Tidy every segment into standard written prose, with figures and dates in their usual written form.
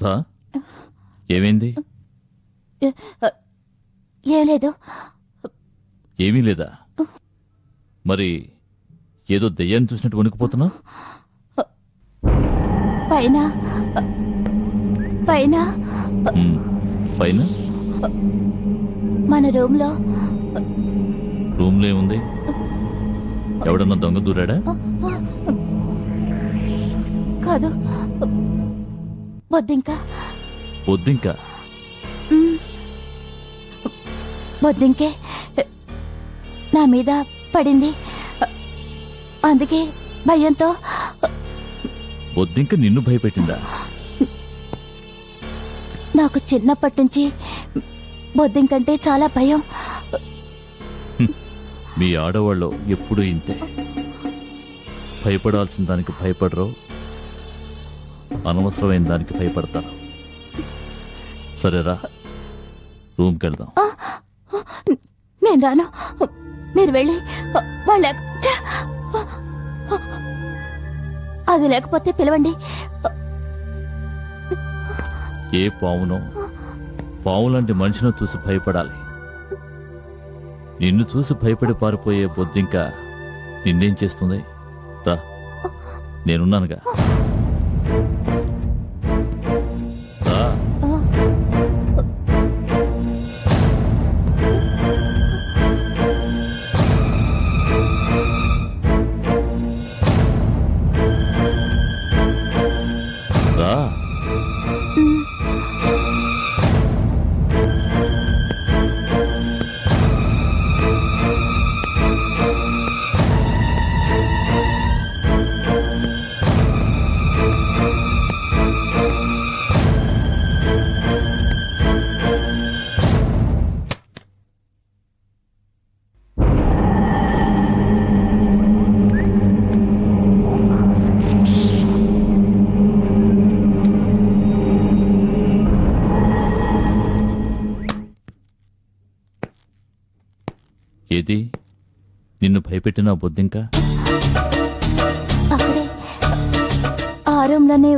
సుధా, ఏమైంది? ఏం లేదు. ఏమీ లేదా? మరి ఏదో దెయ్యాన్ని చూసినట్టు వణికిపోతున్నా? పైన పైన పైన మన రూమ్లో ఏముంది? ఎవడన్నా దొంగ దూరాడా? కాదు, బొద్దింక. బొద్దింక? బొద్దింకే నా మీద పడింది, అందుకే భయంతో. బొద్దింక నిన్ను భయపెట్టిందా? నాకు చిన్నప్పటి నుంచి బొద్దింకంటే చాలా భయం. మీ ఆడవాళ్ళు ఎప్పుడూ ఇంతే. భయపడాల్సిన దానికి భయపడరు, అనవసరమైన దానికి భయపడతారు. సరేరా, రూమ్కి వెళ్దాం. నేను రాను, మీరు వెళ్ళి వాళ్ళ అది లేకపోతే పిలవండి. ఏ పావునో, పావు లాంటి మనిషిని చూసి భయపడాలి. నిన్ను చూసి భయపడి పారిపోయే బొద్దింక నిన్నేం చేస్తుంది? రా, నేనున్నానుగా. రా. రా. ఏది నిన్ను భయపెట్టిన బొద్దింక? అక్కడే ఆ రూమ్లోనే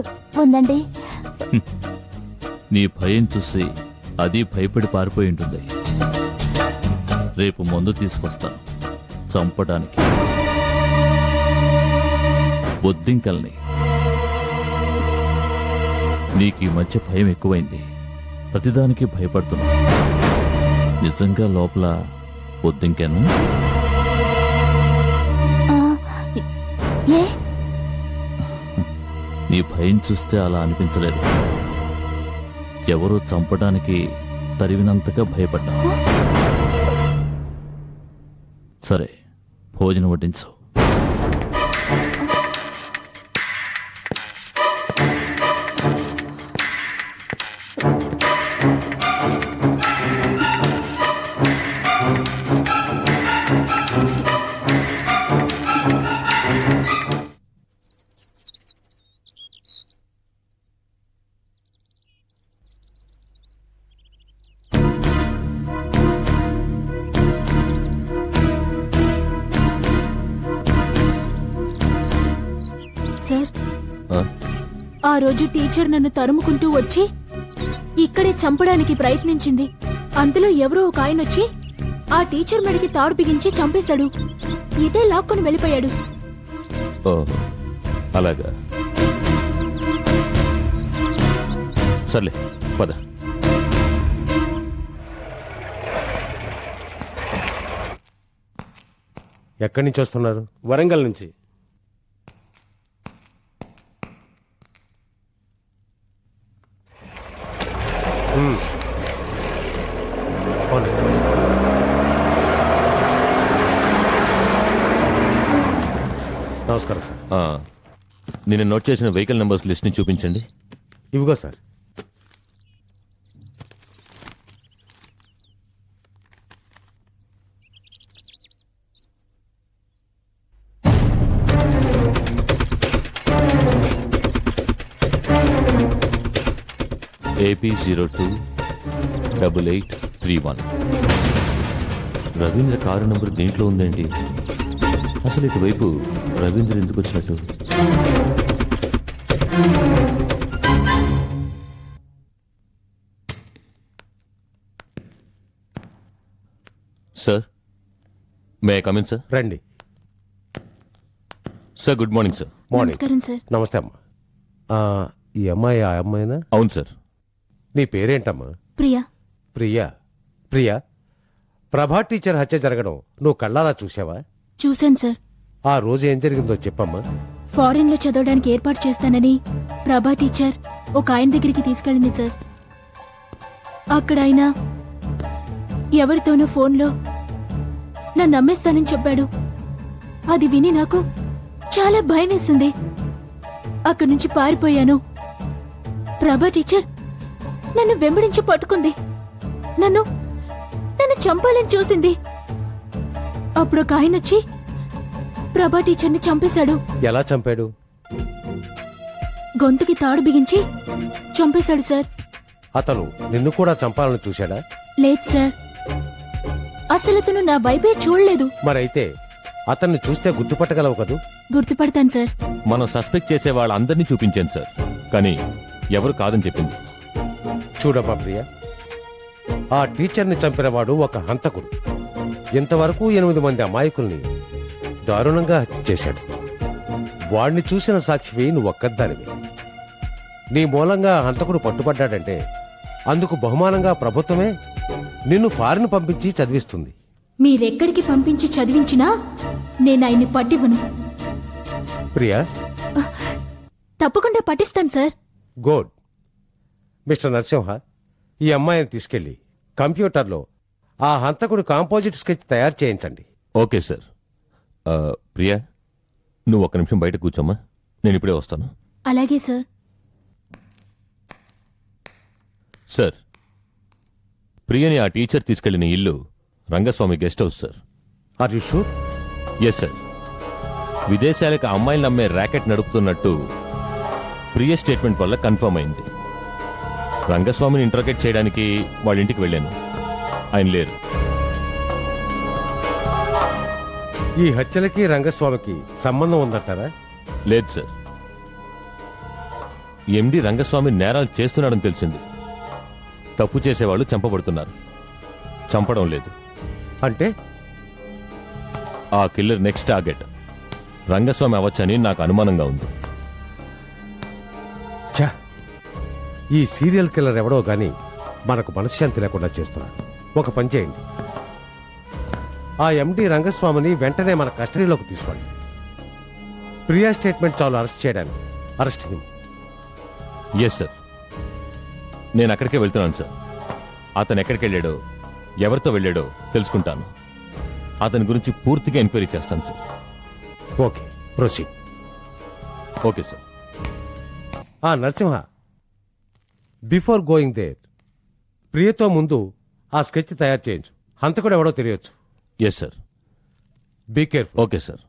ఉందండి. నీ భయం చూసి అది భయపడి పారిపోయి ఉంటుంది. రేపు మందు తీసుకొస్తాను చంపడానికి బొద్దింకల్ని. నీకు ఈ మధ్య భయం ఎక్కువైంది, ప్రతిదానికి భయపడుతున్నా. నిజంగా లోపల బొద్దింకేనా? ఏ నీ భయం చూస్తే అలా అనిపించలేదు. ఎవరో చంపడానికి తరివినంతగా భయపడ్డా. సరే, భోజనం వడ్డించు. సార్, ఆ రోజు టీచర్ నన్ను తరుముకుంటూ వచ్చి ఇక్కడే చంపడానికి ప్రయత్నించింది. అంతలో ఎవరో ఒక ఆయన వచ్చి ఆ టీచర్ మెడకి తాడు బిగించి చంపేశాడు. ఇదే లాక్కొని వెళ్ళిపోయాడు. అలాగా? సర్లే, పద. ఎక్కడి నుంచి వస్తున్నారు? వరంగల్ నుంచి. నమస్కారం సార్. నేను నోట్ చేసిన వెహికల్ నెంబర్స్ లిస్ట్ ని చూపించండి. ఇవిగో sir. AP028831. Ravindra car number దీంట్లో ఉందేంటి? అసలు ఇటువైపు రవీంద్ర ఎందుకు వచ్చినట్టు? Sir may I come in sir? రండి. Sir good morning sir. Morning. నమస్కారం సార్. నమస్తే అమ్మా. ఆ, ఈ అమ్మాయి ఆ అమ్మాయినా? అవును సార్. నీ పేరేంటమ్మా? ప్రియా. ప్రియా. ప్రియా, ప్రభా టీచర్ హత్య జరగడం నువ్వు కళ్ళారా చూసావా? చూశాను సార్. ఆ రోజు ఏం జరిగిందో చెప్పమ్మా. ఫారిన్ లో చదవడానికి ఏర్పాటు చేస్తానని ప్రభా టీచర్ ఒక ఆయన దగ్గరికి తీసుకెళ్ళింది సార్. అక్కడ ఆయన ఎవరితోనో ఫోన్లో నన్ను నమ్మేస్తానని చెప్పాడు. అది విని నాకు చాలా భయం వేసింది. అక్కడి నుంచి పారిపోయాను. ప్రభా టీచర్ నన్ను వెంబడించి పట్టుకుంది. నన్ను చంపాలని చూసింది. అప్పుడు ఒక ఆయన వచ్చి ప్రభా టీచర్ని చంపేశాడు. ఎలా చంపాడు? గొంతుకి తాడు బిగించి చంపేశాడు సార్. అతను నిన్ను కూడా చంపాలని చూశాడా? లేదు సార్, అసలు అతను నా వైపే చూడలేదు. మరైతే అతన్ని చూస్తే గుర్తుపట్టగలవు కదూ? గుర్తుపడతాను సార్. మనం సస్పెక్ట్ చేసే వాళ్ళందరినీ చూపించాను సార్, కానీ ఎవరు కాదని చెప్పింది. చూడమ్మా ప్రియా, ఆ టీచర్ని చంపినవాడు ఒక హంతకుడు. ఇంతవరకు 8 మంది అమాయకుల్ని దారుణంగా హత్య చేశాడు. వాణ్ణి చూసిన సాక్షివి నువ్వు ఒక్కదానివి. నీ మూలంగా ఆ హంతకుడు పట్టుబడ్డాడంటే అందుకు బహుమానంగా ప్రభుత్వమే నిన్ను ఫారిన్ పంపించి చదివిస్తుంది. మీరెక్కడికి పంపించి చదివించినా నేను ఆయన్ని పట్టివ్వను. ప్రియా, తప్పకుండా పట్టిస్తాను సార్. గుడ్. మిస్టర్ నరసింహ, ఈ అమ్మాయిని తీసుకెళ్లి కంప్యూటర్లో ఆ హంతకుడు కాంపోజిట్ స్కెచ్ తయారు చేయించండి. Okay sir. ప్రియా, నువ్వు ఒక్క నిమిషం బయట కూర్చోమ్మా, నేను ఇప్పుడే వస్తాను. అలాగే సార్. సార్, ప్రియని ఆ టీచర్ తీసుకెళ్లిన ఇల్లు Rangaswamy guest house sir. Are you sure? Yes sir. విదేశాలకు అమ్మాయిలను అమ్మే ర్యాకెట్ నడుపుతున్నట్టు ప్రియ స్టేట్మెంట్ వల్ల కన్ఫర్మ్ అయింది. రంగస్వామిని ఇంట్రోగేట్ చేయడానికి వాళ్ళ ఇంటికి వెళ్ళాను. ఆయన లేరు. ఈ హత్యలకి రంగస్వామికి సంబంధం ఉందంటారా? లేదు సార్. ఎండి రంగస్వామి నేరాలు చేస్తున్నాడని తెలిసింది. తప్పు చేసేవాళ్ళు చంపబడుతున్నారు, చంపడం లేదు. అంటే ఆ కిల్లర్ నెక్స్ట్ టార్గెట్ రంగస్వామి అవ్వచ్చని నాకు అనుమానంగా ఉంది. ఛా, ఈ సీరియల్ కిల్లర్ ఎవడో గాని మనకు మనశ్శాంతి లేకుండా చేస్తున్నాడు. ఒక పని చేయండి, ఆ ఎండి రంగస్వామిని వెంటనే మన కస్టడీలోకి తీసుకోండి. ప్రియా స్టేట్మెంట్ చాలు అరెస్ట్ చేయడానికి. Arrest him. ఎస్ సార్, నేను అక్కడికే వెళ్తున్నాను సార్. అతను ఎక్కడికి వెళ్ళాడో, ఎవరితో వెళ్ళాడో తెలుసుకుంటాను. అతని గురించి పూర్తిగా ఎంక్వైరీ చేస్తాను sir. Okay, proceed. Okay sir. Narasimha, before going there ప్రియతో ముందు ఆ స్కెచ్ తయారు చేయించు. హంతకుడు ఎవడో తెలియచ్చు. Yes sir. Be careful. Okay sir.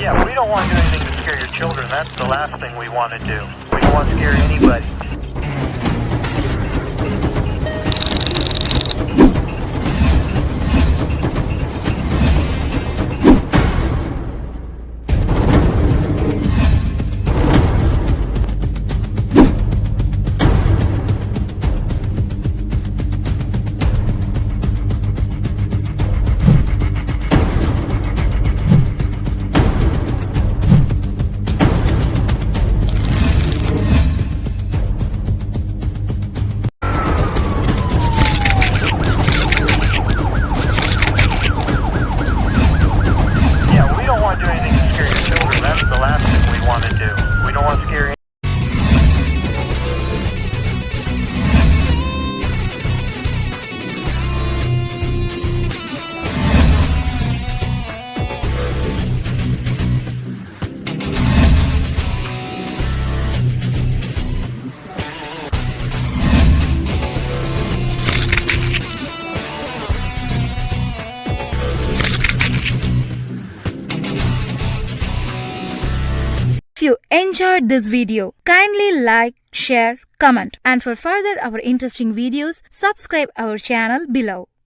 Yeah, we don't want to do anything to scare your children. That's the last thing we want to do. We don't want to scare anybody. you enjoyed this video, kindly like, share, comment, and for further our interesting videos, subscribe our channel below.